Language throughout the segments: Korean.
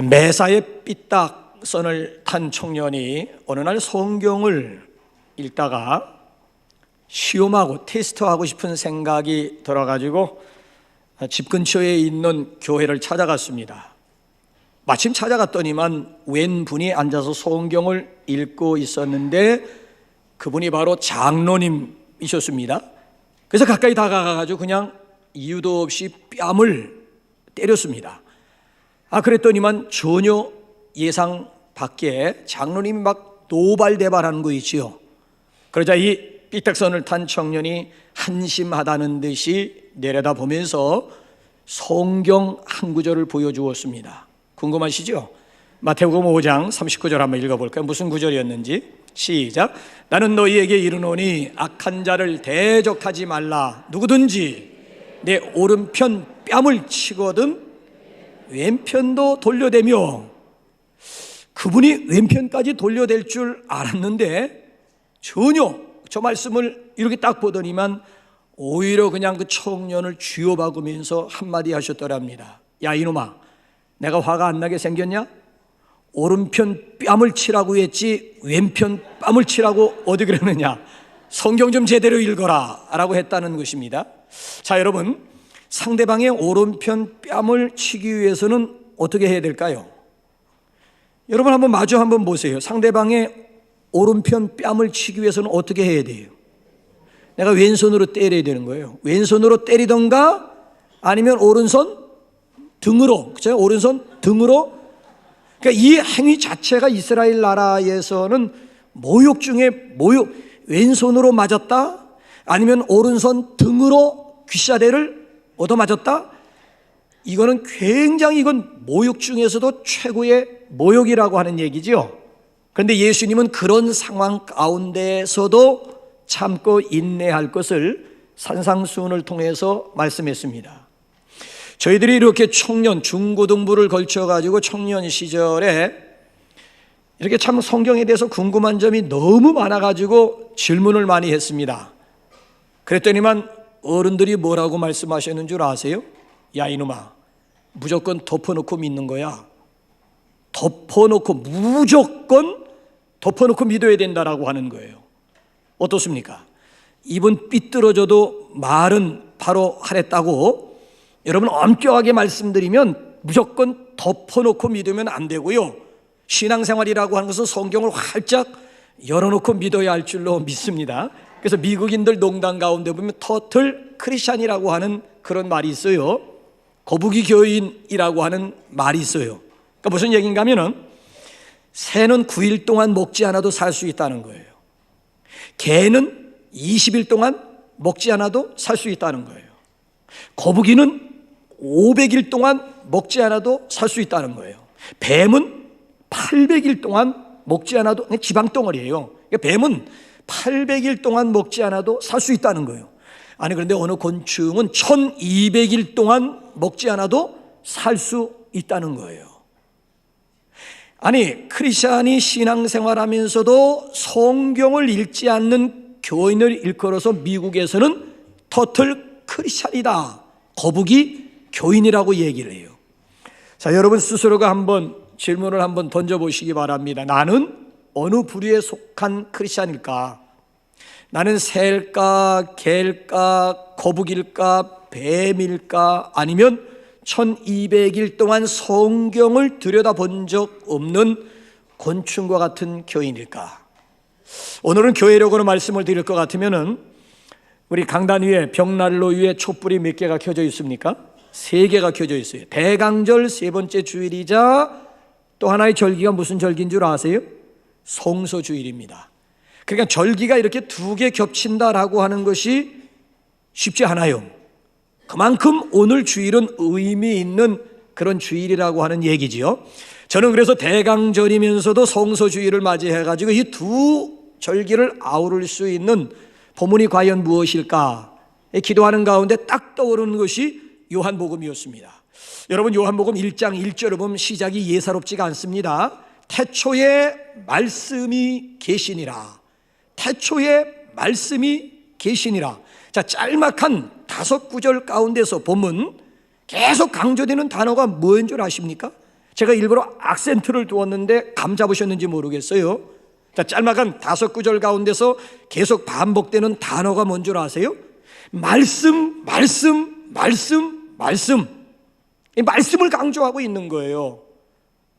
매사에 삐딱선을 탄 청년이 어느 날 성경을 읽다가 시험하고 테스트하고 싶은 생각이 들어가지고 집 근처에 있는 교회를 찾아갔습니다. 마침 찾아갔더니만 웬 분이 앉아서 성경을 읽고 있었는데 그분이 바로 장로님이셨습니다. 그래서 가까이 다가가가지고 그냥 이유도 없이 뺨을 때렸습니다. 그랬더니만 전혀 예상 밖에 장로님이 막 노발대발하는 거 있지요. 그러자 이 삐딱선을 탄 청년이 한심하다는 듯이 내려다보면서 성경 한 구절을 보여주었습니다. 궁금하시죠? 마태복음 5장 39절 한번 읽어볼까요? 무슨 구절이었는지 시작. 나는 너희에게 이르노니 악한 자를 대적하지 말라. 누구든지 내 오른편 뺨을 치거든 왼편도 돌려대며. 그분이 왼편까지 돌려댈 줄 알았는데 전혀 저 말씀을 이렇게 딱 보더니만 오히려 그냥 그 청년을 쥐어박으면서 한마디 하셨더랍니다. 야 이놈아, 내가 화가 안 나게 생겼냐? 오른편 뺨을 치라고 했지 왼편 뺨을 치라고 어디 그러느냐? 성경 좀 제대로 읽어라 라고 했다는 것입니다. 자, 여러분, 상대방의 오른편 뺨을 치기 위해서는 어떻게 해야 될까요? 여러분 한번 마주 한번 보세요. 상대방의 오른편 뺨을 치기 위해서는 어떻게 해야 돼요? 내가 왼손으로 때려야 되는 거예요. 왼손으로 때리던가 아니면 오른손 등으로, 그렇죠? 오른손 등으로. 그러니까 이 행위 자체가 이스라엘 나라에서는 모욕 중에 모욕. 왼손으로 맞았다 아니면 오른손 등으로 귀싸대를 얻어맞았다. 이거는 굉장히 이건 모욕 중에서도 최고의 모욕이라고 하는 얘기죠. 그런데 예수님은 그런 상황 가운데서도 참고 인내할 것을 산상수훈을 통해서 말씀했습니다. 저희들이 이렇게 청년, 중고등부를 걸쳐가지고 청년 시절에 이렇게 참 성경에 대해서 궁금한 점이 너무 많아가지고 질문을 많이 했습니다. 그랬더니만 어른들이 뭐라고 말씀하셨는 줄 아세요? 야 이놈아, 무조건 덮어놓고 믿는 거야. 덮어놓고 무조건 덮어놓고 믿어야 된다라고 하는 거예요. 어떻습니까? 입은 삐뚤어져도 말은 바로 하랬다고 여러분 엄격하게 말씀드리면 무조건 덮어놓고 믿으면 안 되고요. 신앙생활이라고 하는 것은 성경을 활짝 열어놓고 믿어야 할 줄로 믿습니다. 그래서 미국인들 농담 가운데 보면 터틀 크리스찬이라고 하는 그런 말이 있어요. 거북이 교인이라고 하는 말이 있어요. 그러니까 무슨 얘기인가 하면은 새는 9일 동안 먹지 않아도 살 수 있다는 거예요. 개는 20일 동안 먹지 않아도 살 수 있다는 거예요. 거북이는 500일 동안 먹지 않아도 살 수 있다는 거예요. 뱀은 800일 동안 먹지 않아도 지방덩어리예요. 그러니까 뱀은 800일 동안 먹지 않아도 살 수 있다는 거예요. 아니 그런데 어느 곤충은 1200일 동안 먹지 않아도 살 수 있다는 거예요. 아니 크리스찬이 신앙생활하면서도 성경을 읽지 않는 교인을 일컬어서 미국에서는 터틀 크리스찬이다, 거북이 교인이라고 얘기를 해요. 자, 여러분 스스로가 한번 질문을 한번 던져보시기 바랍니다. 나는 어느 부류에 속한 크리스찬일까? 나는 새일까, 개일까, 거북일까, 뱀일까? 아니면 1200일 동안 성경을 들여다본 적 없는 곤충과 같은 교인일까? 오늘은 교회력으로 말씀을 드릴 것 같으면은 우리 강단 위에 벽난로 위에 촛불이 몇 개가 켜져 있습니까? 3개가 켜져 있어요. 대강절 세 번째 주일이자 또 하나의 절기가 무슨 절기인 줄 아세요? 성소주일입니다. 그러니까 절기가 이렇게 2개 겹친다라고 하는 것이 쉽지 않아요. 그만큼 오늘 주일은 의미 있는 그런 주일이라고 하는 얘기지요. 저는 그래서 대강절이면서도 성소주일을 맞이해가지고 이 2 절기를 아우를 수 있는 본문이 과연 무엇일까 기도하는 가운데 딱 떠오르는 것이 요한복음이었습니다. 여러분 요한복음 1장 1절을 보면 시작이 예사롭지가 않습니다. 태초에 말씀이 계시니라. 태초에 말씀이 계시니라. 자, 짤막한 5구절 가운데서 보면 계속 강조되는 단어가 뭐인 줄 아십니까? 제가 일부러 악센트를 두었는데 감 잡으셨는지 모르겠어요. 자, 짤막한 5구절 가운데서 계속 반복되는 단어가 뭔 줄 아세요? 말씀, 말씀, 말씀, 말씀. 이 말씀을 강조하고 있는 거예요.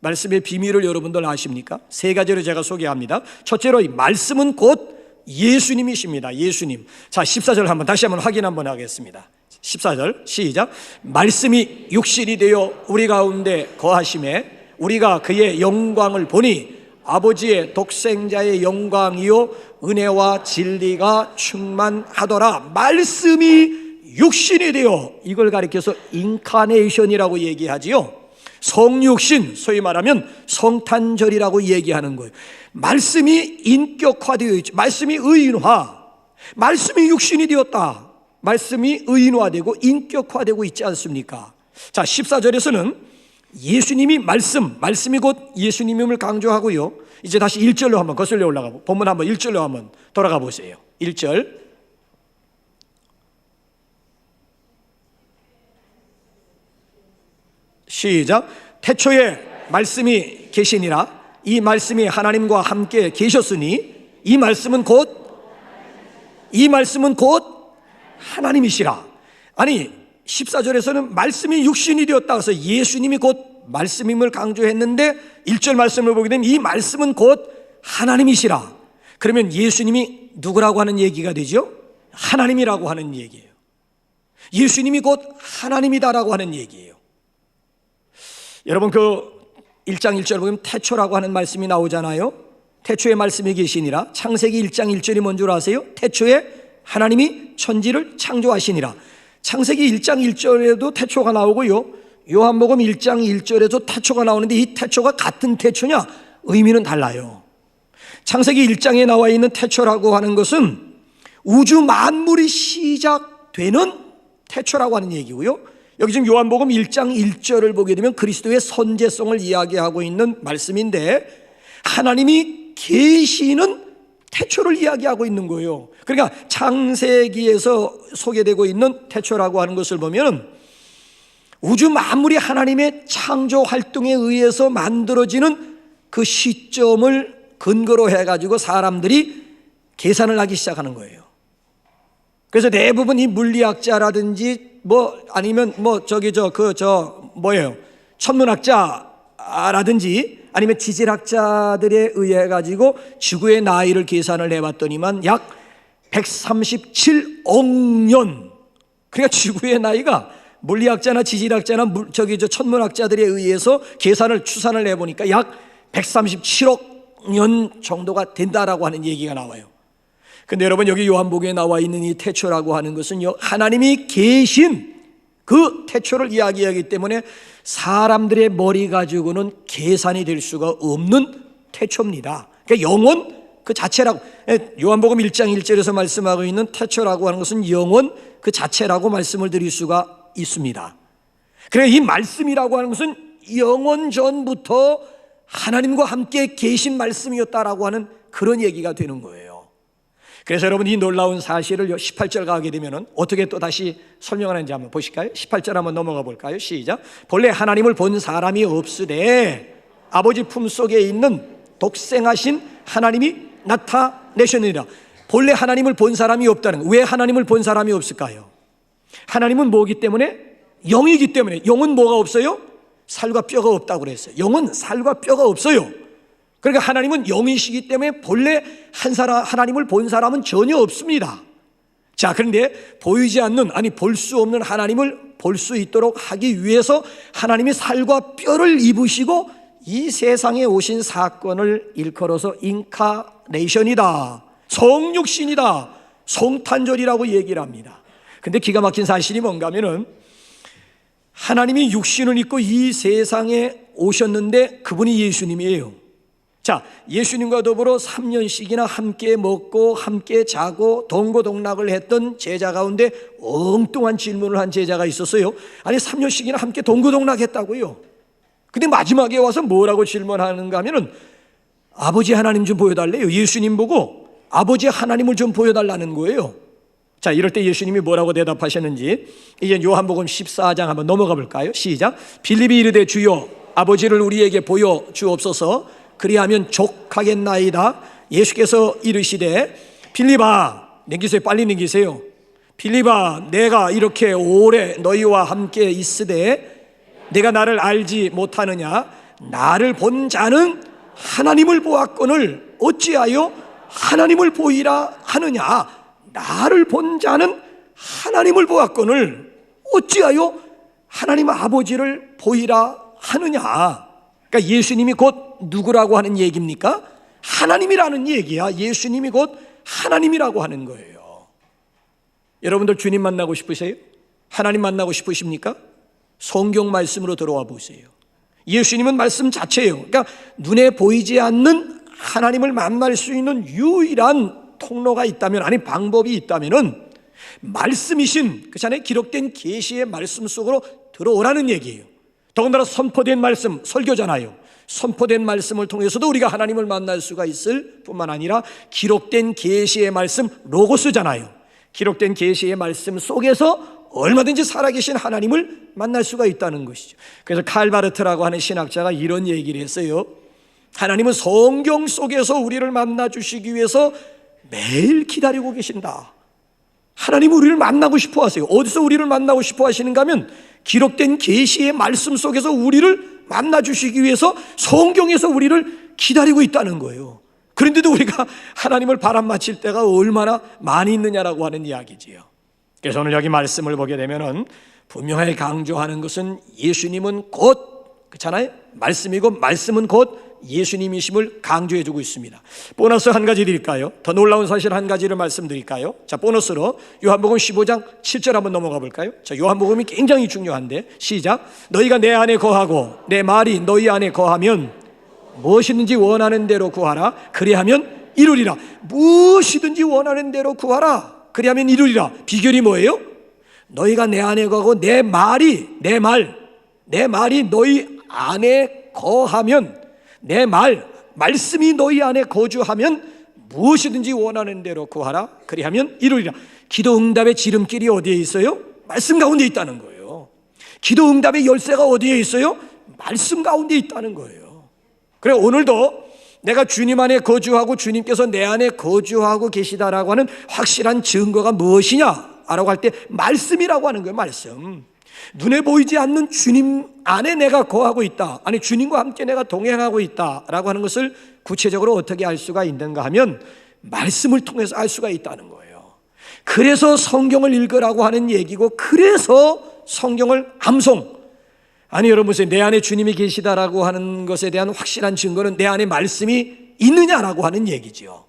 말씀의 비밀을 여러분들 아십니까? 3가지로 제가 소개합니다. 첫째로 이 말씀은 곧 예수님이십니다. 예수님. 자, 14절 다시 한번 확인 한번 하겠습니다. 14절 시작. 말씀이 육신이 되어 우리 가운데 거하심에 우리가 그의 영광을 보니 아버지의 독생자의 영광이요 은혜와 진리가 충만하더라. 말씀이 육신이 되어, 이걸 가리켜서 인카네이션이라고 얘기하지요. 성육신, 소위 말하면 성탄절이라고 얘기하는 거예요. 말씀이 인격화되어 있죠. 말씀이 의인화, 말씀이 육신이 되었다. 말씀이 의인화되고 인격화되고 있지 않습니까? 자, 14절에서는 예수님이 말씀이 곧 예수님임을 강조하고요. 이제 다시 1절로 한번 거슬려 올라가고 본문 한번 1절로 한번 돌아가 보세요. 1절 시작. 태초에 말씀이 계시니라. 이 말씀이 하나님과 함께 계셨으니 이 말씀은 곧 하나님이시라. 아니 14절에서는 말씀이 육신이 되었다 해서 예수님이 곧 말씀임을 강조했는데 1절 말씀을 보게 되면 이 말씀은 곧 하나님이시라. 그러면 예수님이 누구라고 하는 얘기가 되죠? 하나님이라고 하는 얘기예요. 예수님이 곧 하나님이다라고 하는 얘기예요. 여러분 그 1장 1절 보면 태초라고 하는 말씀이 나오잖아요. 태초에 말씀이 계시니라. 창세기 1장 1절이 뭔 줄 아세요? 태초에 하나님이 천지를 창조하시니라. 창세기 1장 1절에도 태초가 나오고요, 요한복음 1장 1절에도 태초가 나오는데 이 태초가 같은 태초냐? 의미는 달라요. 창세기 1장에 나와 있는 태초라고 하는 것은 우주 만물이 시작되는 태초라고 하는 얘기고요, 여기 지금 요한복음 1장 1절을 보게 되면 그리스도의 선제성을 이야기하고 있는 말씀인데 하나님이 계시는 태초를 이야기하고 있는 거예요. 그러니까 창세기에서 소개되고 있는 태초라고 하는 것을 보면 우주 만물이 하나님의 창조 활동에 의해서 만들어지는 그 시점을 근거로 해가지고 사람들이 계산을 하기 시작하는 거예요. 그래서 대부분 이 물리학자라든지 아니면 천문학자라든지 아니면 지질학자들에 의해 가지고 지구의 나이를 계산을 해봤더니만 약 137억 년. 그러니까 지구의 나이가 물리학자나 지질학자나 천문학자들에 의해서 추산을 해보니까 약 137억 년 정도가 된다라고 하는 얘기가 나와요. 근데 여러분 여기 요한복음에 나와 있는 이 태초라고 하는 것은요, 하나님이 계신 그 태초를 이야기하기 때문에 사람들의 머리 가지고는 계산이 될 수가 없는 태초입니다. 그러니까 영원 그 자체라고, 요한복음 1장 1절에서 말씀하고 있는 태초라고 하는 것은 영원 그 자체라고 말씀을 드릴 수가 있습니다. 그래서 이 말씀이라고 하는 것은 영원 전부터 하나님과 함께 계신 말씀이었다라고 하는 그런 얘기가 되는 거예요. 그래서 여러분 이 놀라운 사실을 18절 가게 되면 어떻게 또 다시 설명하는지 한번 보실까요? 18절 한번 넘어가 볼까요? 시작. 본래 하나님을 본 사람이 없으되 아버지 품속에 있는 독생하신 하나님이 나타내셨느니라. 본래 하나님을 본 사람이 없다는 거예요. 왜 하나님을 본 사람이 없을까요? 하나님은 뭐기 때문에? 영이기 때문에. 영은 뭐가 없어요? 살과 뼈가 없다고 그랬어요. 영은 살과 뼈가 없어요. 그러니까 하나님은 영이시기 때문에 본래 하나님을 본 사람은 전혀 없습니다. 자, 그런데 보이지 않는, 볼 수 없는 하나님을 볼 수 있도록 하기 위해서 하나님이 살과 뼈를 입으시고 이 세상에 오신 사건을 일컬어서 인카네이션이다, 성육신이다, 성탄절이라고 얘기를 합니다. 근데 기가 막힌 사실이 뭔가 하면은 하나님이 육신을 입고 이 세상에 오셨는데 그분이 예수님이에요. 자, 예수님과 더불어 3년씩이나 함께 먹고 함께 자고 동고동락을 했던 제자 가운데 엉뚱한 질문을 한 제자가 있었어요. 3년씩이나 함께 동고동락했다고요. 근데 마지막에 와서 뭐라고 질문하는가 하면은 아버지 하나님 좀 보여달래요. 예수님 보고 아버지 하나님을 좀 보여달라는 거예요. 자, 이럴 때 예수님이 뭐라고 대답하셨는지 이제 요한복음 14장 한번 넘어가 볼까요? 시작. 빌립이 이르되 주여 아버지를 우리에게 보여 주옵소서. 그리하면 족하겠나이다. 예수께서 이르시되 빌립아, 넘기세요. 빨리 넘기세요. 빌립아, 내가 이렇게 오래 너희와 함께 있으되 내가 나를 알지 못하느냐? 나를 본 자는 하나님을 보았거늘 어찌하여 하나님을 보이라 하느냐? 나를 본 자는 하나님을 보았거늘 어찌하여 하나님 아버지를 보이라 하느냐? 그러니까 예수님이 곧 누구라고 하는 얘기입니까? 하나님이라는 얘기야. 예수님이 곧 하나님이라고 하는 거예요. 여러분들 주님 만나고 싶으세요? 하나님 만나고 싶으십니까? 성경 말씀으로 들어와 보세요. 예수님은 말씀 자체예요. 그러니까 눈에 보이지 않는 하나님을 만날 수 있는 유일한 통로가 있다면, 아니 방법이 있다면은 말씀이신 그 전에 기록된 계시의 말씀 속으로 들어오라는 얘기예요. 더군다나 선포된 말씀, 설교잖아요. 선포된 말씀을 통해서도 우리가 하나님을 만날 수가 있을 뿐만 아니라 기록된 계시의 말씀, 로고스잖아요. 기록된 계시의 말씀 속에서 얼마든지 살아계신 하나님을 만날 수가 있다는 것이죠. 그래서 칼바르트라고 하는 신학자가 이런 얘기를 했어요. 하나님은 성경 속에서 우리를 만나 주시기 위해서 매일 기다리고 계신다. 하나님은 우리를 만나고 싶어 하세요. 어디서 우리를 만나고 싶어 하시는가 하면 기록된 계시의 말씀 속에서 우리를 만나 주시기 위해서 성경에서 우리를 기다리고 있다는 거예요. 그런데도 우리가 하나님을 바람맞힐 때가 얼마나 많이 있느냐라고 하는 이야기지요. 그래서 오늘 여기 말씀을 보게 되면은 분명하게 강조하는 것은 예수님은 곧, 그렇잖아요? 말씀이고 말씀은 곧 예수님이심을 강조해주고 있습니다. 보너스 한 가지 드릴까요? 더 놀라운 사실 한 가지를 말씀드릴까요? 자, 보너스로 요한복음 15장 7절 한번 넘어가 볼까요? 자, 요한복음이 굉장히 중요한데 시작. 너희가 내 안에 거하고 내 말이 너희 안에 거하면 무엇이든지 원하는 대로 구하라. 그리하면 이루리라. 무엇이든지 원하는 대로 구하라. 그리하면 이루리라. 비결이 뭐예요? 너희가 내 안에 거하고 내 말이 너희 안에 거하면, 내 말씀이 너희 안에 거주하면 무엇이든지 원하는 대로 구하라. 그리하면 이루리라. 기도 응답의 지름길이 어디에 있어요? 말씀 가운데 있다는 거예요. 기도 응답의 열쇠가 어디에 있어요? 말씀 가운데 있다는 거예요. 그래, 오늘도 내가 주님 안에 거주하고 주님께서 내 안에 거주하고 계시다라고 하는 확실한 증거가 무엇이냐라고 할 때 말씀이라고 하는 거예요. 말씀. 눈에 보이지 않는 주님 안에 내가 거하고 있다, 아니 주님과 함께 내가 동행하고 있다라고 하는 것을 구체적으로 어떻게 알 수가 있는가 하면 말씀을 통해서 알 수가 있다는 거예요. 그래서 성경을 읽으라고 하는 얘기고, 그래서 성경을 암송, 아니 여러분 보세요. 내 안에 주님이 계시다라고 하는 것에 대한 확실한 증거는 내 안에 말씀이 있느냐라고 하는 얘기지요.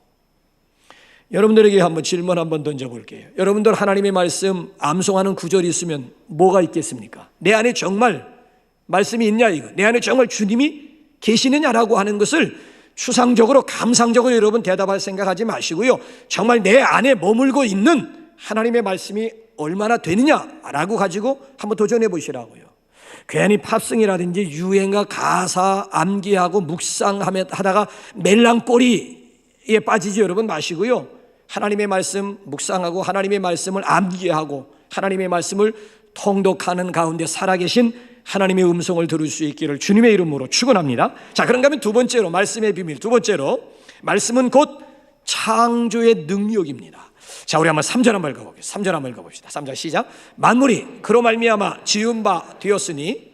여러분들에게 한번 질문 한번 던져볼게요. 여러분들 하나님의 말씀 암송하는 구절이 있으면 뭐가 있겠습니까? 내 안에 정말 말씀이 있냐 이거, 내 안에 정말 주님이 계시느냐라고 하는 것을 추상적으로 감상적으로 여러분 대답할 생각하지 마시고요, 정말 내 안에 머물고 있는 하나님의 말씀이 얼마나 되느냐라고 가지고 한번 도전해 보시라고요. 괜히 팝송이라든지 유행가 가사 암기하고 묵상하다가 멜랑꼬리에 빠지지 여러분 마시고요, 하나님의 말씀 묵상하고 하나님의 말씀을 암기하고 하나님의 말씀을 통독하는 가운데 살아계신 하나님의 음성을 들을 수 있기를 주님의 이름으로 축원합니다. 자, 그런가 하면 두 번째로, 말씀의 비밀 두 번째로, 말씀은 곧 창조의 능력입니다. 자, 우리 한번 3절 한번 읽어보겠습니다. 3절 한번 읽어봅시다. 3절 시작. 만물이 그로 말미암아 지은 바 되었으니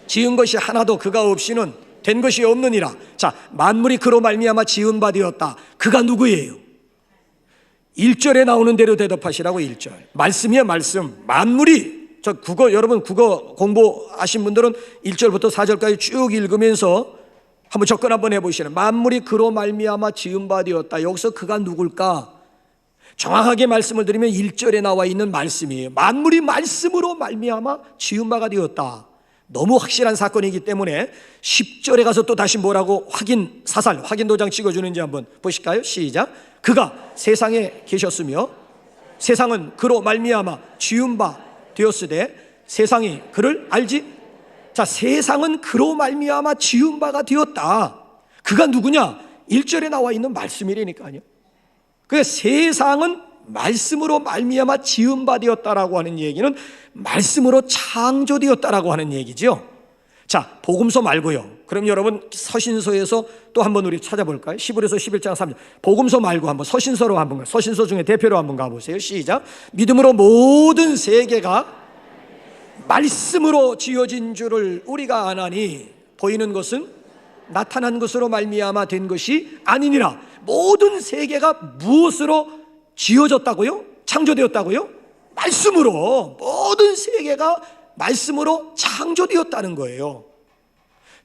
지은 것이 하나도 그가 없이는 된 것이 없느니라. 자, 만물이 그로 말미암아 지은 바 되었다. 그가 누구예요? 1절에 나오는 대로 대답하시라고. 1절 말씀이야. 말씀. 만물이, 저 국어, 여러분 국어 공부하신 분들은 1절부터 4절까지 쭉 읽으면서 한번 접근 한번 해보시는. 만물이 그로 말미암아 지은 바 되었다. 여기서 그가 누굴까? 정확하게 말씀을 드리면 1절에 나와 있는 말씀이에요. 만물이 말씀으로 말미암아 지은 바가 되었다. 너무 확실한 사건이기 때문에 10절에 가서 또 다시 뭐라고 사살 확인 도장 찍어주는지 한번 보실까요? 시작. 그가 세상에 계셨으며 세상은 그로 말미암아 지은 바 되었으되 세상이 그를 알지. 자, 세상은 그로 말미암아 지은 바가 되었다. 그가 누구냐? 1절에 나와 있는 말씀이라니까요. 그 세상은 말씀으로 말미암아 지은 바 되었다라고 하는 얘기는 말씀으로 창조되었다라고 하는 얘기죠. 자, 복음서 말고요. 그럼 여러분 서신서에서 또 한번 우리 찾아볼까요? 히브리서 11장 3절. 복음서 말고 한번 서신서로 한번, 서신서 중에 대표로 한번 가보세요. 시작. 믿음으로 모든 세계가 말씀으로 지어진 줄을 우리가 아나니 보이는 것은 나타난 것으로 말미암아 된 것이 아니니라. 모든 세계가 무엇으로 지어졌다고요? 창조되었다고요? 말씀으로. 모든 세계가 말씀으로 창조되었다는 거예요.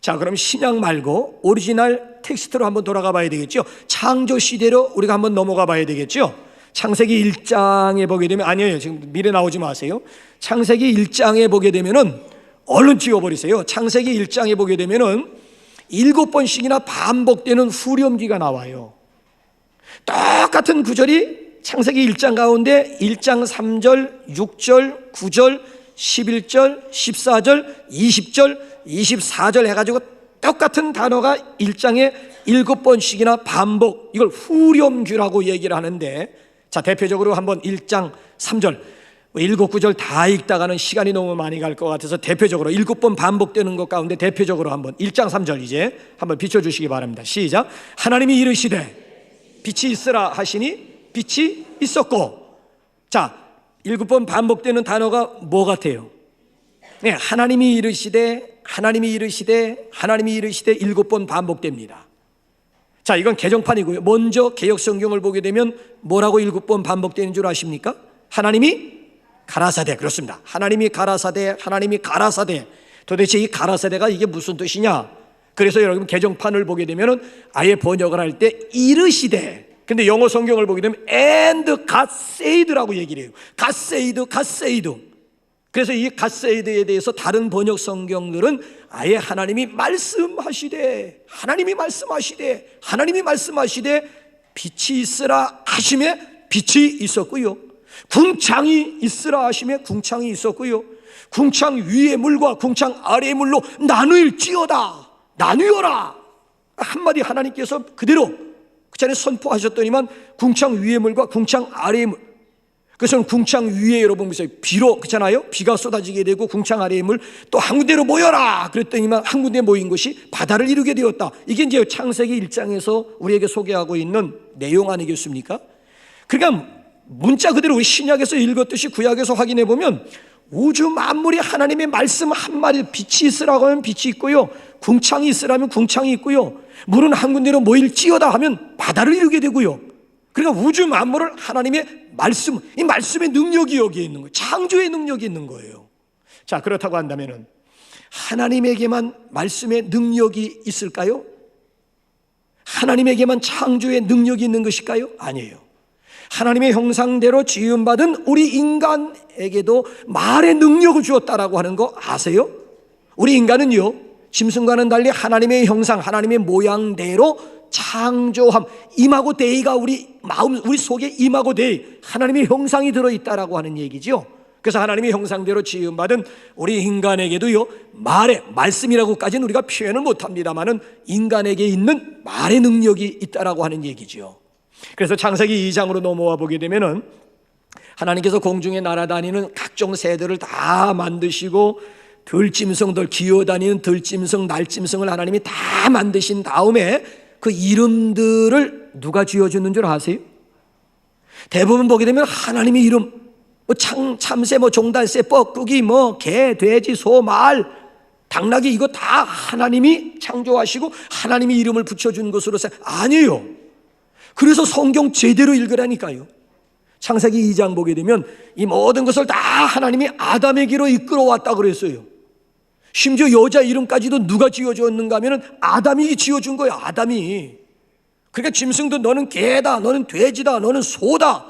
자, 그럼 신약 말고 오리지널 텍스트로 한번 돌아가 봐야 되겠죠. 창조 시대로 우리가 한번 넘어가 봐야 되겠죠. 창세기 1장에 보게 되면, 아니에요, 지금 미래 나오지 마세요. 창세기 1장에 보게 되면은 얼른 지워버리세요. 창세기 1장에 보게 되면은 7번씩이나 반복되는 후렴기가 나와요. 똑같은 구절이 창세기 1장 가운데 1장 3절, 6절, 9절, 11절, 14절, 20절, 24절 해가지고 똑같은 단어가 1장에 7번씩이나 반복, 이걸 후렴규라고 얘기를 하는데, 자, 대표적으로 한번 1장 3절 7, 9절 다 읽다가는 시간이 너무 많이 갈 것 같아서 대표적으로 7번 반복되는 것 가운데 대표적으로 한번 1장 3절 이제 한번 비춰주시기 바랍니다. 시작. 하나님이 이르시되 빛이 있으라 하시니 빛이 있었고. 자, 7번 반복되는 단어가 뭐 같아요? 네, 하나님이 이르시되, 하나님이 이르시되, 하나님이 이르시되 7번 반복됩니다. 자, 이건 개정판이고요. 먼저 개역성경을 보게 되면 뭐라고 7번 반복되는 줄 아십니까? 하나님이 가라사대. 그렇습니다. 하나님이 가라사대, 하나님이 가라사대. 도대체 이 가라사대가 이게 무슨 뜻이냐? 그래서 여러분 개정판을 보게 되면 아예 번역을 할 때 이르시되, 근데 영어 성경을 보게 되면 and God said라고 얘기를 해요. God said, God said. 그래서 이 God said에 대해서 다른 번역 성경들은 아예 하나님이 말씀하시되, 하나님이 말씀하시되, 하나님이 말씀하시되 빛이 있으라 하심에 빛이 있었고요, 궁창이 있으라 하심에 궁창이 있었고요, 궁창 위의 물과 궁창 아래의 물로 나누일지어다, 나누어라. 한마디 하나님께서 그대로 그 전에 선포하셨더니만 궁창 위의 물과 궁창 아래의 물. 그래서 궁창 위에 여러분 보세요. 비로, 그렇잖아요. 비가 쏟아지게 되고 궁창 아래의 물 또 한 군데로 모여라. 그랬더니만 한 군데 모인 것이 바다를 이루게 되었다. 이게 이제 창세기 1장에서 우리에게 소개하고 있는 내용 아니겠습니까? 그러니까 문자 그대로 우리 신약에서 읽었듯이 구약에서 확인해 보면 우주 만물이 하나님의 말씀 한 마디, 빛이 있으라고 하면 빛이 있고요, 궁창이 있으라면 궁창이 있고요, 물은 한 군데로 모일지어다 하면 바다를 이루게 되고요. 그러니까 우주 만물을 하나님의 말씀, 이 말씀의 능력이 여기에 있는 거예요. 창조의 능력이 있는 거예요. 자, 그렇다고 한다면은 하나님에게만 말씀의 능력이 있을까요? 하나님에게만 창조의 능력이 있는 것일까요? 아니에요. 하나님의 형상대로 지음받은 우리 인간에게도 말의 능력을 주었다라고 하는 거 아세요? 우리 인간은요, 짐승과는 달리 하나님의 형상, 하나님의 모양대로 창조함, 이마고 데이가 우리 마음, 우리 속에 이마고 데이, 하나님의 형상이 들어있다라고 하는 얘기죠. 그래서 하나님의 형상대로 지음받은 우리 인간에게도요, 말의, 말씀이라고까지는 우리가 표현을 못합니다만은 인간에게 있는 말의 능력이 있다라고 하는 얘기죠. 그래서 창세기 2장으로 넘어와 보게 되면은 하나님께서 공중에 날아다니는 각종 새들을 다 만드시고 들짐승들, 기어다니는 들짐승, 날짐승을 하나님이 다 만드신 다음에 그 이름들을 누가 지어주는 줄 아세요? 대부분 보게 되면 하나님의 이름, 뭐 참새, 뭐 종달새, 뻐꾸기, 뭐 개, 돼지, 소, 말, 당나귀, 이거 다 하나님이 창조하시고 하나님이 이름을 붙여준 것으로 아니에요. 그래서 성경 제대로 읽으라니까요. 창세기 2장 보게 되면 이 모든 것을 다 하나님이 아담에게로 이끌어왔다 그랬어요. 심지어 여자 이름까지도 누가 지어줬는가 하면 아담이 지어준 거예요. 아담이. 그러니까 짐승도 너는 개다, 너는 돼지다, 너는 소다.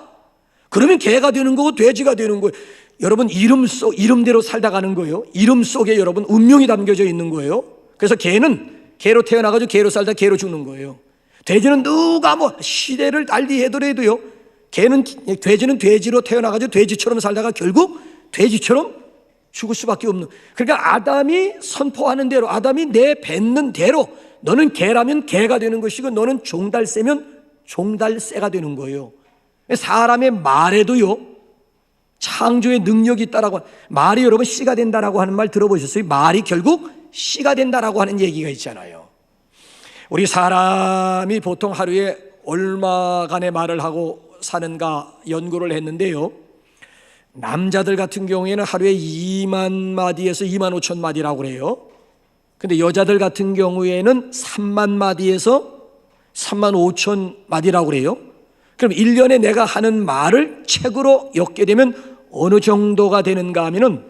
그러면 개가 되는 거고 돼지가 되는 거예요. 여러분 이름대로 살다 가는 거예요. 이름 속에 여러분 운명이 담겨져 있는 거예요. 그래서 개는 개로 태어나가지고 개로 살다 개로 죽는 거예요. 돼지는 누가 뭐 시대를 달리 해더라도요, 돼지는 돼지로 태어나가지고 돼지처럼 살다가 결국 돼지처럼 죽을 수밖에 없는. 그러니까 아담이 선포하는 대로, 아담이 내뱉는 대로 너는 개라면 개가 되는 것이고 너는 종달새면 종달새가 되는 거예요. 사람의 말에도요 창조의 능력이 있다라고. 말이 여러분 씨가 된다라고 하는 말 들어보셨어요? 말이 결국 씨가 된다라고 하는 얘기가 있잖아요. 우리 사람이 보통 하루에 얼마간의 말을 하고 사는가 연구를 했는데요, 남자들 같은 경우에는 하루에 2만 마디에서 2만 5천 마디라고 그래요. 근데 여자들 같은 경우에는 3만 마디에서 3만 5천 마디라고 그래요. 그럼 1년에 내가 하는 말을 책으로 엮게 되면 어느 정도가 되는가 하면은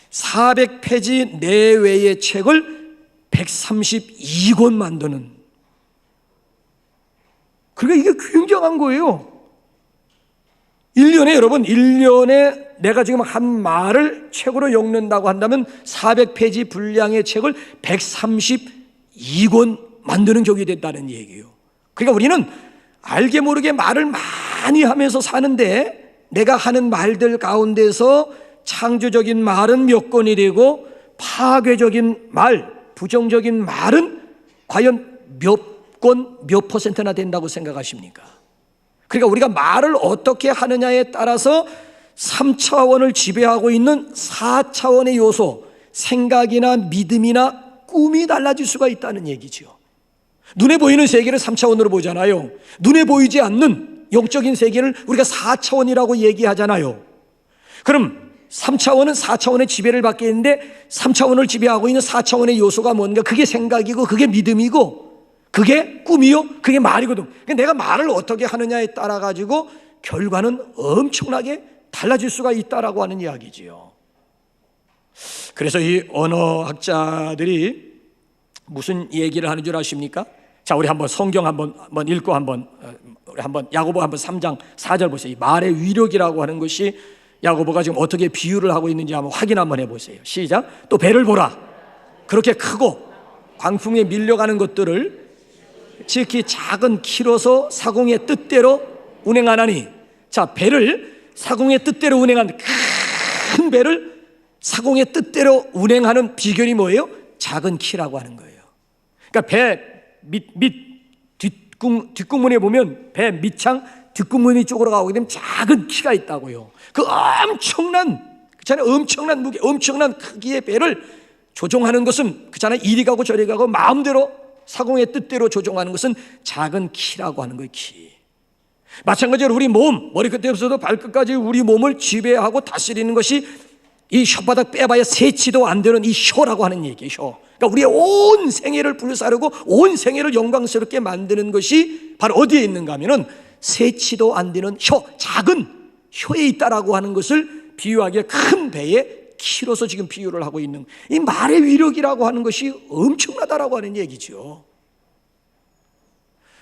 400페이지 내외의 책을 132권 만드는, 그러니까 이게 굉장한 거예요. 1년에 여러분, 1년에 내가 지금 한 말을 책으로 엮는다고 한다면 400페이지 분량의 책을 132권 만드는 격이 됐다는 얘기예요. 그러니까 우리는 알게 모르게 말을 많이 하면서 사는데, 내가 하는 말들 가운데서 창조적인 말은 몇 권이 되고 파괴적인 말, 부정적인 말은 과연 몇 권, 몇 퍼센트나 된다고 생각하십니까? 그러니까 우리가 말을 어떻게 하느냐에 따라서 3차원을 지배하고 있는 4차원의 요소, 생각이나 믿음이나 꿈이 달라질 수가 있다는 얘기죠. 눈에 보이는 세계를 3차원으로 보잖아요. 눈에 보이지 않는 영적인 세계를 우리가 4차원이라고 얘기하잖아요. 그럼 3차원은 4차원의 지배를 받게 했는데, 3차원을 지배하고 있는 4차원의 요소가 뭔가? 그게 생각이고, 그게 믿음이고, 그게 꿈이요, 그게 말이거든. 그러니까 내가 말을 어떻게 하느냐에 따라 가지고 결과는 엄청나게 달라질 수가 있다라고 하는 이야기지요. 그래서 이 언어학자들이 무슨 얘기를 하는 줄 아십니까? 자, 우리 한번 성경 한번 읽고 우리 한번 야고보 한번 3장 4절 보세요. 이 말의 위력이라고 하는 것이 야고보가 지금 어떻게 비유를 하고 있는지 한번 확인 한번 해보세요. 시작. 또 배를 보라. 그렇게 크고 광풍에 밀려가는 것들을 지극히 작은 키로서 사공의 뜻대로 운행하나니. 자, 배를 사공의 뜻대로 운행하는, 큰 배를 사공의 뜻대로 운행하는 비결이 뭐예요? 작은 키라고 하는 거예요. 그러니까 배 밑 뒷국문에 보면 배 밑창 뒷국문이 쪽으로 가게 되면 작은 키가 있다고요. 그 엄청난 무게, 엄청난 크기의 배를 조종하는 것은 그잖아요. 이리 가고 저리 가고 마음대로 사공의 뜻대로 조종하는 것은 작은 키라고 하는 거예요. 키. 마찬가지로 우리 몸, 머리끝에서도 발끝까지 우리 몸을 지배하고 다스리는 것이 이 혓바닥 빼봐야 세치도 안 되는 이 혀라고 하는 얘기예요. 혀. 그러니까 우리의 온 생애를 불사르고 온 생애를 영광스럽게 만드는 것이 바로 어디에 있는가 하면은 세치도 안 되는 혀, 작은 혀에 있다라고 하는 것을 비유하기에 큰 배의 키로서 지금 비유를 하고 있는, 이 말의 위력이라고 하는 것이 엄청나다라고 하는 얘기죠.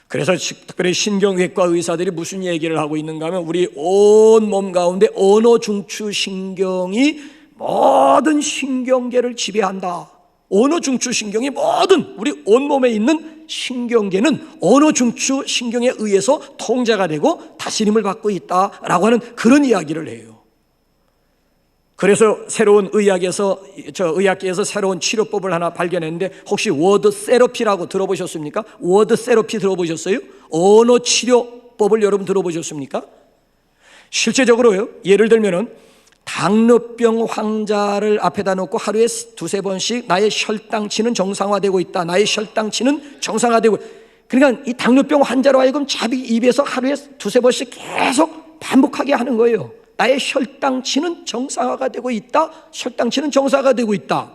그래서 특별히 신경외과 의사들이 무슨 얘기를 하고 있는가 하면, 우리 온 몸 가운데 언어 중추 신경이 모든 신경계를 지배한다. 언어 중추 신경이 모든 우리 온몸에 있는 신경계는 언어 중추 신경에 의해서 통제가 되고 다스림을 받고 있다라고 하는 그런 이야기를 해요. 그래서 새로운 의학계에서 새로운 치료법을 하나 발견했는데, 혹시 워드 세러피라고 들어보셨습니까? 워드 세러피 들어보셨어요? 언어 치료법을 여러분 들어보셨습니까? 실제적으로요, 예를 들면은 당뇨병 환자를 앞에다 놓고 하루에 두세 번씩 나의 혈당치는 정상화되고 있다, 나의 혈당치는 정상화되고, 그러니까 이 당뇨병 환자로 하여금 자기 입에서 하루에 두세 번씩 계속 반복하게 하는 거예요. 나의 혈당치는 정상화가 되고 있다, 혈당치는 정상화가 되고 있다.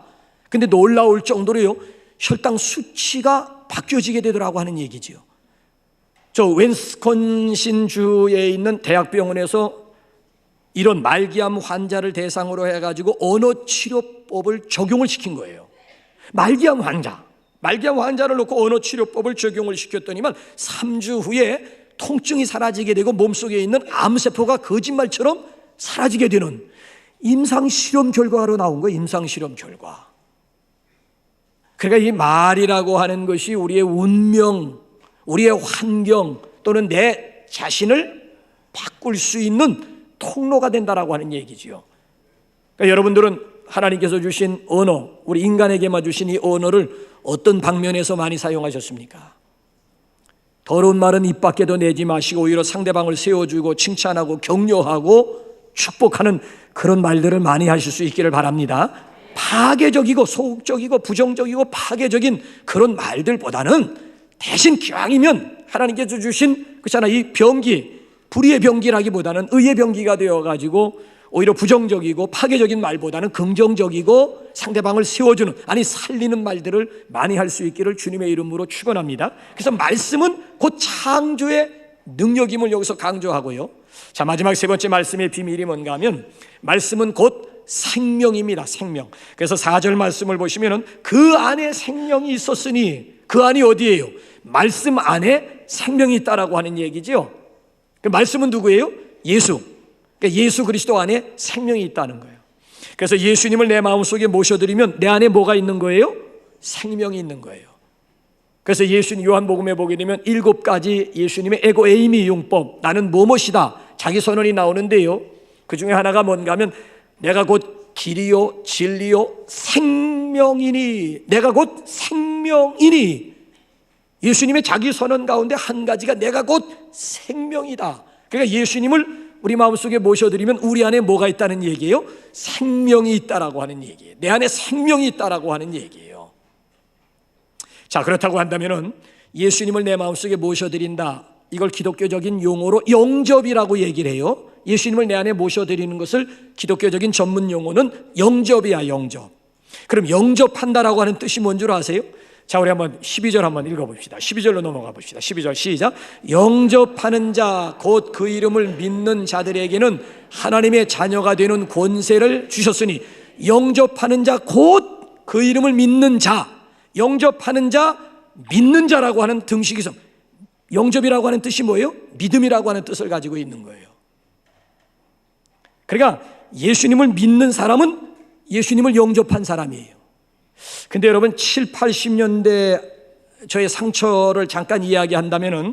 근데 놀라울 정도로요, 혈당 수치가 바뀌어지게 되더라고 하는 얘기지요. 저 윈스콘신 주에 있는 대학병원에서 이런 말기암 환자를 대상으로 해가지고 언어 치료법을 적용을 시킨 거예요. 말기암 환자를 놓고 언어 치료법을 적용을 시켰더니만 3주 후에 통증이 사라지게 되고 몸속에 있는 암세포가 거짓말처럼 사라지게 되는 임상실험 결과로 나온 거예요. 임상실험 결과. 그러니까 이 말이라고 하는 것이 우리의 운명, 우리의 환경 또는 내 자신을 바꿀 수 있는 통로가 된다라고 하는 얘기지요. 그러니까 여러분들은 하나님께서 주신 언어, 우리 인간에게만 주신 이 언어를 어떤 방면에서 많이 사용하셨습니까? 더러운 말은 입 밖에도 내지 마시고 오히려 상대방을 세워주고 칭찬하고 격려하고 축복하는 그런 말들을 많이 하실 수 있기를 바랍니다. 파괴적이고 소극적이고 부정적이고 파괴적인 그런 말들보다는 대신 기왕이면 하나님께서 주신 그렇잖아요, 이 병기, 불의의 병기라기보다는 의의 병기가 되어가지고 오히려 부정적이고 파괴적인 말보다는 긍정적이고 상대방을 세워주는, 아니 살리는 말들을 많이 할 수 있기를 주님의 이름으로 축원합니다. 그래서 말씀은 곧 창조의 능력임을 여기서 강조하고요. 자, 마지막 세 번째 말씀의 비밀이 뭔가 하면 말씀은 곧 생명입니다. 생명. 그래서 4절 말씀을 보시면은 그 안에 생명이 있었으니, 그 안이 어디예요? 말씀 안에 생명이 있다라고 하는 얘기죠. 그 말씀은 누구예요? 예수. 그러니까 예수 그리스도 안에 생명이 있다는 거예요. 그래서 예수님을 내 마음속에 모셔드리면 내 안에 뭐가 있는 거예요? 생명이 있는 거예요. 그래서 예수님 요한복음에 보게 되면 7가지 예수님의 에고 에이미 융법, 나는 무엇이다, 자기 선언이 나오는데요. 그 중에 하나가 뭔가 하면 내가 곧 길이요 진리요 생명이니, 내가 곧 생명이니. 예수님의 자기 선언 가운데 한 가지가 내가 곧 생명이다. 그러니까 예수님을 우리 마음속에 모셔드리면 우리 안에 뭐가 있다는 얘기예요? 생명이 있다라고 하는 얘기예요. 내 안에 생명이 있다라고 하는 얘기예요. 자, 그렇다고 한다면은 예수님을 내 마음속에 모셔드린다, 이걸 기독교적인 용어로 영접이라고 얘기를 해요. 예수님을 내 안에 모셔드리는 것을 기독교적인 전문 용어는 영접이야, 영접. 그럼 영접한다라고 하는 뜻이 뭔 줄 아세요? 자, 우리 한번 12절 한번 읽어봅시다. 12절로 넘어가 봅시다. 12절 시작. 영접하는 자, 곧 그 이름을 믿는 자들에게는 하나님의 자녀가 되는 권세를 주셨으니. 영접하는 자, 곧 그 이름을 믿는 자. 영접하는 자, 믿는 자라고 하는 등식이성. 영접이라고 하는 뜻이 뭐예요? 믿음이라고 하는 뜻을 가지고 있는 거예요. 그러니까 예수님을 믿는 사람은 예수님을 영접한 사람이에요. 근데 여러분 7, 80년대 저의 상처를 잠깐 이야기한다면은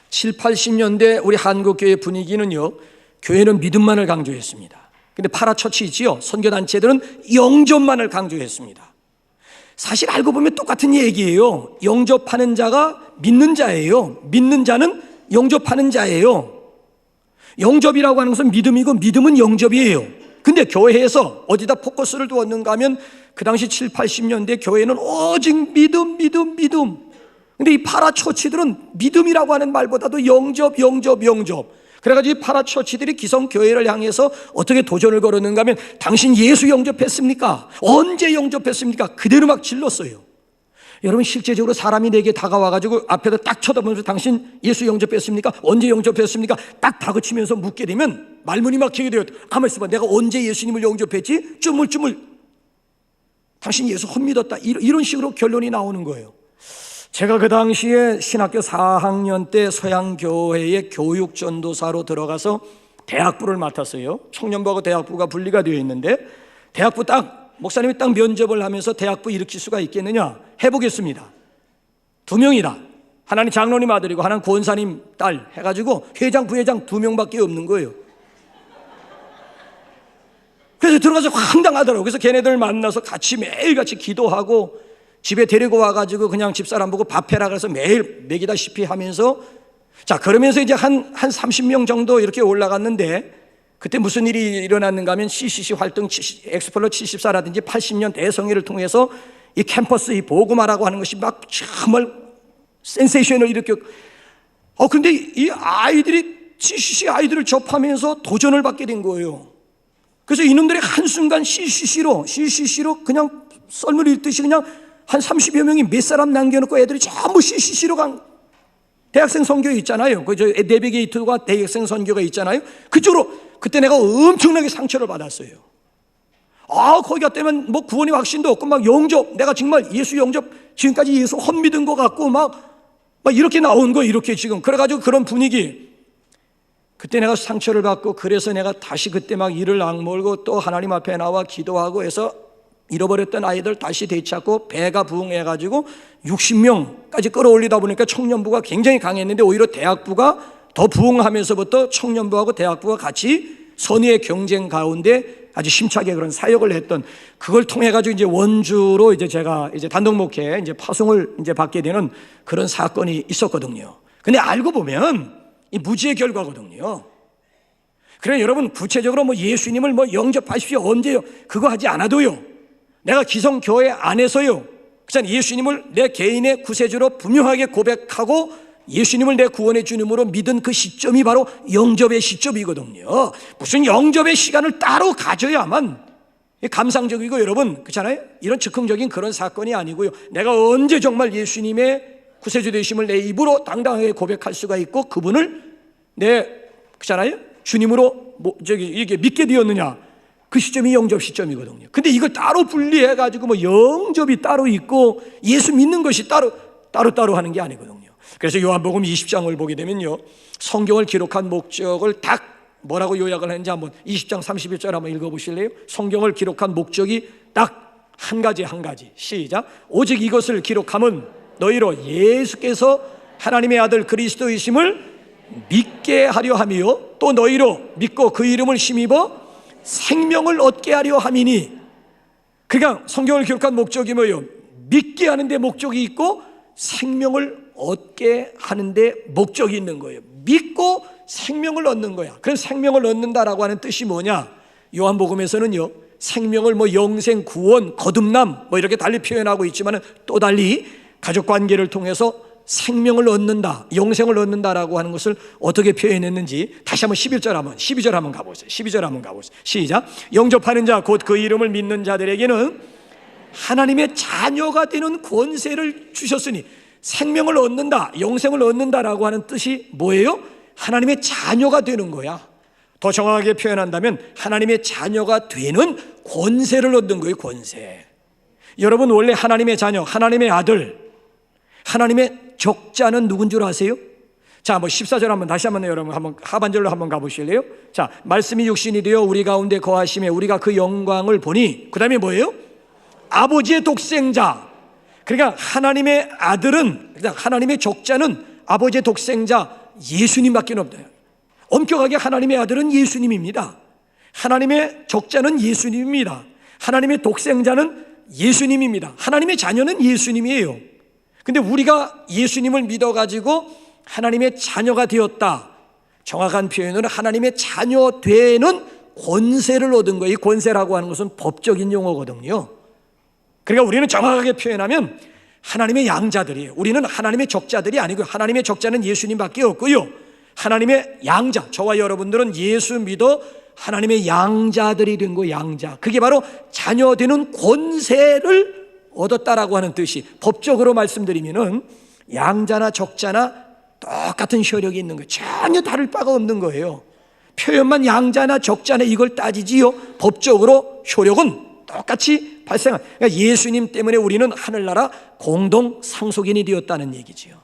7, 80년대 우리 한국교회 분위기는요, 교회는 믿음만을 강조했습니다. 근데 파라처치 있지요, 선교단체들은 영접만을 강조했습니다. 사실 알고 보면 똑같은 얘기예요. 영접하는 자가 믿는 자예요. 믿는 자는 영접하는 자예요. 영접이라고 하는 것은 믿음이고 믿음은 영접이에요. 근데 교회에서 어디다 포커스를 두었는가 하면 그 당시 7, 80년대 교회는 오직 믿음. 근데 이 파라처치들은 믿음이라고 하는 말보다도 영접. 그래가지고 이 파라처치들이 기성교회를 향해서 어떻게 도전을 걸었는가 하면 당신 예수 영접했습니까? 언제 영접했습니까? 그대로 막 질렀어요. 여러분 실제적으로 사람이 내게 다가와가지고 앞에다 딱 쳐다보면서 당신 예수 영접했습니까? 언제 영접했습니까? 딱 다그치면서 묻게 되면 말문이 막히게 돼요. 가만히 있어봐, 내가 언제 예수님을 영접했지? 쭈물쭈물 당신 예수 헛믿었다, 이런 식으로 결론이 나오는 거예요. 제가 그 당시에 신학교 4학년 때 서양교회의 교육전도사로 들어가서 대학부를 맡았어요. 청년부하고 대학부가 분리가 되어 있는데 대학부 딱 목사님이 딱 면접을 하면서 대학부 일으킬 수가 있겠느냐? 해보겠습니다. 2명이다. 하나는 장로님 아들이고 하나는 권사님 딸 해가지고 회장 부회장 2명밖에 없는 거예요. 그래서 들어가서 황당하더라고요. 그래서 걔네들 만나서 같이 매일같이 기도하고 집에 데리고 와가지고 그냥 집사람 보고 밥해라 그래서 매일 먹이다시피 하면서, 자, 그러면서 이제 한 30명 정도 이렇게 올라갔는데 그때 무슨 일이 일어났는가 하면 CCC 활동 엑스플로 74라든지 80년 대성회를 통해서 이 캠퍼스 이 복음화라고 하는 것이 막 정말 센세이션을 일으켜. 근데 이 아이들이 CCC 아이들을 접하면서 도전을 받게 된 거예요. 그래서 이놈들이 한순간 CCC로 그냥 썰물 읽듯이 그냥 한 30여 명이 몇 사람 남겨놓고 애들이 전부 CCC로 간, 대학생 선교 있잖아요. 그 내비게이터가 대학생 선교가 있잖아요. 그쪽으로 그때 내가 엄청나게 상처를 받았어요. 거기 갔다면 뭐 구원의 확신도 없고 막 영접, 내가 정말 예수 영접, 지금까지 예수 헛믿은 것 같고 막 이렇게 나온 거, 이렇게 지금. 그래가지고 그런 분위기. 그때 내가 상처를 받고, 그래서 내가 다시 그때 막 이를 악물고 또 하나님 앞에 나와 기도하고 해서 잃어버렸던 아이들 다시 되찾고 배가 부흥해가지고 60명까지 끌어올리다 보니까 청년부가 굉장히 강했는데 오히려 대학부가 더 부흥하면서부터 청년부하고 대학부가 같이 선의의 경쟁 가운데 아주 심차게 그런 사역을 했던, 그걸 통해 가지고 이제 원주로 이제 제가 이제 단독 목회 이제 파송을 이제 받게 되는 그런 사건이 있었거든요. 근데 알고 보면 이 무지의 결과거든요. 그래 여러분, 구체적으로 뭐 예수님을 뭐 영접하십시오 언제요? 그거 하지 않아도요. 내가 기성교회 안에서요, 그냥 예수님을 내 개인의 구세주로 분명하게 고백하고 예수님을 내 구원의 주님으로 믿은 그 시점이 바로 영접의 시점이거든요. 무슨 영접의 시간을 따로 가져야만 감상적이고, 여러분 그렇잖아요? 이런 즉흥적인 그런 사건이 아니고요, 내가 언제 정말 예수님의 구세주 되심을 내 입으로 당당하게 고백할 수가 있고 그분을 내, 그렇잖아요? 주님으로 이게 믿게 되었느냐, 그 시점이 영접 시점이거든요. 근데 이걸 따로 분리해 가지고 뭐 영접이 따로 있고 예수 믿는 것이 따로 하는 게 아니거든요. 그래서 요한복음 20장을 보게 되면요, 성경을 기록한 목적을 딱 뭐라고 요약을 했는지 한번 20장 31절 한번 읽어보실래요? 성경을 기록한 목적이 딱 한 가지 시작. 오직 이것을 기록함은 너희로 예수께서 하나님의 아들 그리스도이심을 믿게 하려 함이요 또 너희로 믿고 그 이름을 힘입어 생명을 얻게 하려 함이니. 그러니까 성경을 기록한 목적이 뭐예요? 믿게 하는데 목적이 있고 생명을 얻게 하는데 목적이 있는 거예요. 믿고 생명을 얻는 거야. 그래서 생명을 얻는다라고 하는 뜻이 뭐냐? 요한복음에서는요, 생명을 뭐 영생, 구원, 거듭남 뭐 이렇게 달리 표현하고 있지만 또 달리 가족관계를 통해서 생명을 얻는다, 영생을 얻는다라고 하는 것을 어떻게 표현했는지 다시 한번 12절 한번 가보세요. 12절 한번 가보세요. 시작. 영접하는 자 곧 그 이름을 믿는 자들에게는 하나님의 자녀가 되는 권세를 주셨으니, 생명을 얻는다, 영생을 얻는다라고 하는 뜻이 뭐예요? 하나님의 자녀가 되는 거야. 더 정확하게 표현한다면 하나님의 자녀가 되는 권세를 얻는 거예요. 권세. 여러분 원래 하나님의 자녀, 하나님의 아들, 하나님의 적자는 누군 줄 아세요? 자, 한번 14절 한번 다시 한번 여러분 한번 하반절로 한번 가보실래요? 자, 말씀이 육신이 되어 우리 가운데 거하심에 우리가 그 영광을 보니, 그 다음에 뭐예요? 아버지의 독생자. 그러니까 하나님의 아들은, 하나님의 적자는 아버지의 독생자 예수님밖에 없다. 엄격하게 하나님의 아들은 예수님입니다. 하나님의 적자는 예수님입니다. 하나님의 독생자는 예수님입니다. 하나님의 자녀는 예수님이에요. 근데 우리가 예수님을 믿어가지고 하나님의 자녀가 되었다, 정확한 표현은 하나님의 자녀 되는 권세를 얻은 거예요. 이 권세라고 하는 것은 법적인 용어거든요. 그러니까 우리는 정확하게 표현하면 하나님의 양자들이에요. 우리는 하나님의 적자들이 아니고요, 하나님의 적자는 예수님밖에 없고요, 하나님의 양자, 저와 여러분들은 예수 믿어 하나님의 양자들이 된 거예요. 양자. 그게 바로 자녀 되는 권세를 얻었다라고 하는 뜻이, 법적으로 말씀드리면은 양자나 적자나 똑같은 효력이 있는 거예요. 전혀 다를 바가 없는 거예요. 표현만 양자나 적자나 이걸 따지지요, 법적으로 효력은 똑같이 발생한. 그러니까 예수님 때문에 우리는 하늘나라 공동 상속인이 되었다는 얘기지요.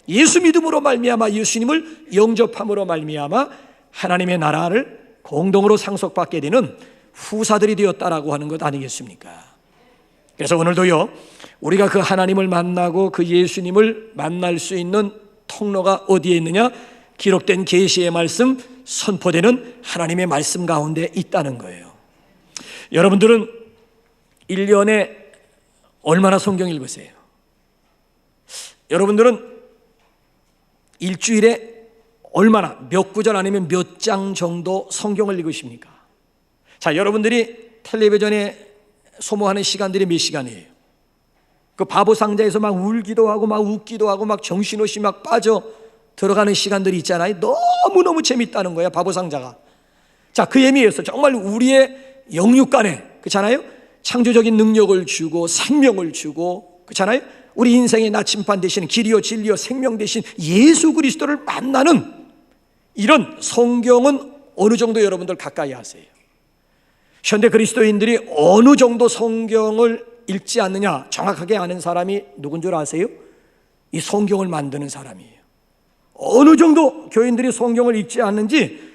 예수 믿음으로 말미암아, 예수님을 영접함으로 말미암아 하나님의 나라를 공동으로 상속받게 되는 후사들이 되었다라고 하는 것 아니겠습니까? 그래서 오늘도요, 우리가 그 하나님을 만나고 그 예수님을 만날 수 있는 통로가 어디에 있느냐? 기록된 계시의 말씀, 선포되는 하나님의 말씀 가운데 있다는 거예요. 여러분들은 1년에 얼마나 성경 읽으세요? 여러분들은 일주일에 얼마나, 몇 구절 아니면 몇 장 정도 성경을 읽으십니까? 자, 여러분들이 텔레비전에 소모하는 시간들이 몇 시간이에요? 그 바보 상자에서 막 울기도 하고 막 웃기도 하고 막 정신없이 막 빠져 들어가는 시간들이 있잖아요. 너무너무 재밌다는 거야, 바보 상자가. 자, 그 의미에서 정말 우리의 영육간에, 그렇잖아요, 창조적인 능력을 주고 생명을 주고, 그렇잖아요, 우리 인생의 나침반 대신 길이요 진리요 생명 대신 예수 그리스도를 만나는 이런 성경은 어느 정도 여러분들 가까이 하세요? 현대 그리스도인들이 어느 정도 성경을 읽지 않느냐 정확하게 아는 사람이 누군 줄 아세요? 이 성경을 만드는 사람이에요. 어느 정도 교인들이 성경을 읽지 않는지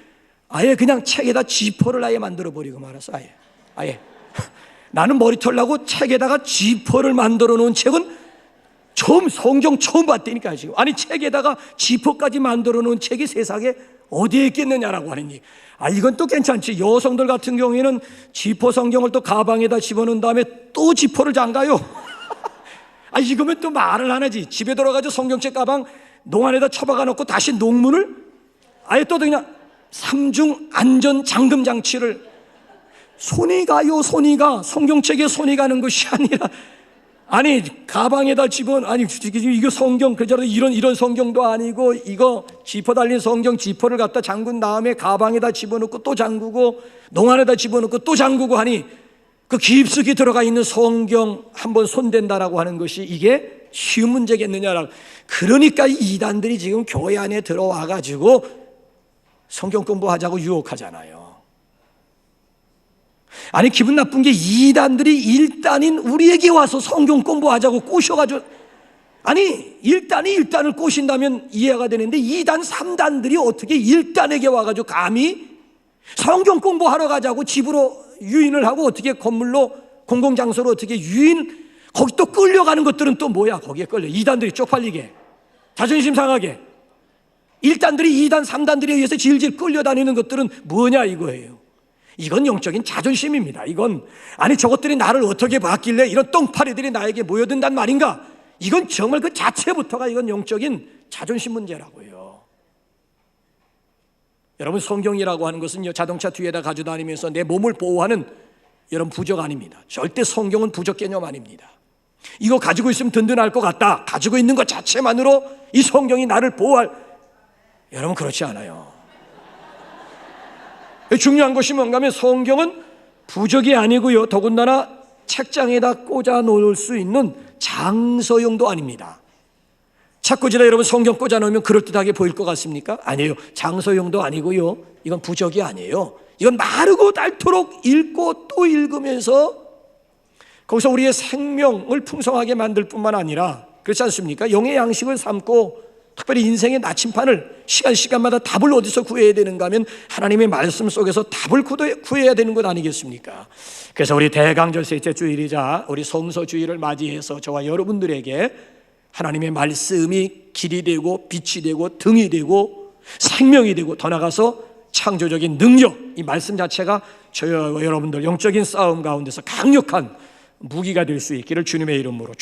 아예 그냥 책에다 지퍼를 아예 만들어 버리고 말았어. 아예 나는 머리털 나고 책에다가 지퍼를 만들어 놓은 책은 성경 처음 봤다니까 지금. 아니, 책에다가 지퍼까지 만들어 놓은 책이 세상에 어디에 있겠느냐라고 하는 얘기. 이건 또 괜찮지. 여성들 같은 경우에는 지퍼 성경을 또 가방에다 집어넣은 다음에 또 지퍼를 잠가요. 이거면 또 말을 안 하지. 집에 들어가서 성경책 가방 농안에다 처박아 놓고 다시 농문을 아예 또 그냥 3중 안전 잠금 장치를 손이 가요. 손이 가. 성경책에 손이 가는 것이 아니라, 아니 가방에다 아니 이거 성경 그저로 이런 성경도 아니고, 이거 지퍼 달린 성경 지퍼를 갖다 잠근 다음에 가방에다 집어넣고 또 잠그고 농안에다 집어넣고 또 잠그고 하니, 그 깊숙이 들어가 있는 성경 한번 손댄다라고 하는 것이 이게 쉬운 문제겠느냐라고. 그러니까 이단들이 지금 교회 안에 들어와 가지고 성경 공부하자고 유혹하잖아요. 아니 기분 나쁜 게, 이단들이 일단인 우리에게 와서 성경 공부하자고 꼬셔가지고, 아니 일단이 일단을 꼬신다면 이해가 되는데, 2단 3단들이 어떻게 1단에게 와가지고 감히 성경 공부하러 가자고 집으로 유인을 하고, 어떻게 건물로 공공장소로 어떻게 유인, 거기 또 끌려가는 것들은 또 뭐야? 거기에 끌려 2단들이 쪽팔리게, 자존심 상하게 1단들이 2단 3단들에 의해서 질질 끌려다니는 것들은 뭐냐 이거예요. 이건 영적인 자존심입니다. 이건, 아니 저것들이 나를 어떻게 봤길래 이런 똥파리들이 나에게 모여든단 말인가. 이건 정말 그 자체부터가 이건 영적인 자존심 문제라고요. 여러분, 성경이라고 하는 것은요, 자동차 뒤에다 가지고 다니면서 내 몸을 보호하는 여러분 부적 아닙니다. 절대 성경은 부적 개념 아닙니다. 이거 가지고 있으면 든든할 것 같다, 가지고 있는 것 자체만으로 이 성경이 나를 보호할, 여러분 그렇지 않아요. 중요한 것이 뭔가 하면, 성경은 부적이 아니고요, 더군다나 책장에다 꽂아 놓을 수 있는 장서용도 아닙니다. 자꾸지나 여러분 성경 꽂아 놓으면 그럴듯하게 보일 것 같습니까? 아니에요. 장서용도 아니고요, 이건 부적이 아니에요. 이건 마르고 닳도록 읽고 또 읽으면서 거기서 우리의 생명을 풍성하게 만들 뿐만 아니라, 그렇지 않습니까? 영의 양식을 삼고, 특별히 인생의 나침판을 시간마다 답을 어디서 구해야 되는가 하면 하나님의 말씀 속에서 답을 구해야 되는 것 아니겠습니까? 그래서 우리 대강절 셋째 주일이자 우리 성서주일을 맞이해서 저와 여러분들에게 하나님의 말씀이 길이 되고 빛이 되고 등이 되고 생명이 되고, 더 나아가서 창조적인 능력, 이 말씀 자체가 저와 여러분들 영적인 싸움 가운데서 강력한 무기가 될 수 있기를 주님의 이름으로